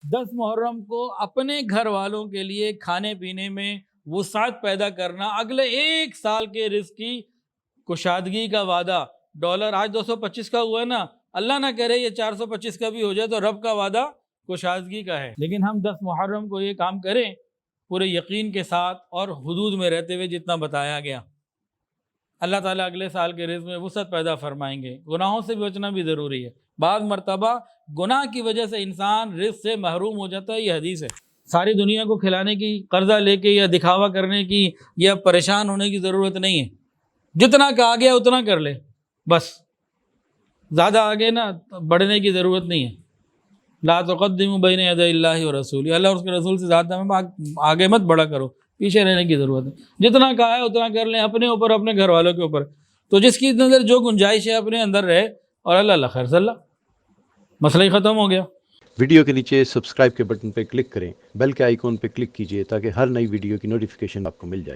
10 محرم کو اپنے گھر والوں کے لیے کھانے پینے میں وسعت پیدا کرنا، اگلے 1 سال کے رزق کی کشادگی کا وعدہ۔ ڈالر آج 225 کا ہوا ہے نا، اللہ نہ کرے یہ 425 کا بھی ہو جائے تو رب کا وعدہ کشادگی کا ہے۔ لیکن ہم 10 محرم کو یہ کام کریں پورے یقین کے ساتھ اور حدود میں رہتے ہوئے جتنا بتایا گیا، اللہ تعالیٰ اگلے سال کے رزق میں وسعت پیدا فرمائیں گے۔ گناہوں سے بھی بچنا بھی ضروری ہے، بعض مرتبہ گناہ کی وجہ سے انسان رزق سے محروم ہو جاتا ہے، یہ حدیث ہے۔ ساری دنیا کو کھلانے کی، قرضہ لے کے یا دکھاوا کرنے کی یا پریشان ہونے کی ضرورت نہیں ہے، جتنا کہ آگے اتنا کر لے بس، زیادہ آگے نہ بڑھنے کی ضرورت نہیں ہے۔ لا تقدموا بین یدی اللہ ورسولہ، اللہ اور اس کے رسول سے زیادہ آگے مت بڑھا کرو، پیچھے رہنے کی ضرورت ہے۔ جتنا کہا ہے اتنا کر لیں، اپنے اوپر، اپنے گھر والوں کے اوپر، تو جس کی نظر جو گنجائش ہے اپنے اندر رہے، اور اللہ خیر صلی اللہ، مسئلہ ہی ختم ہو گیا۔ ویڈیو کے نیچے سبسکرائب کے بٹن پہ کلک کریں، بیل کے آئیکن پہ کلک کیجئے تاکہ ہر نئی ویڈیو کی نوٹیفیکیشن آپ کو مل جائے۔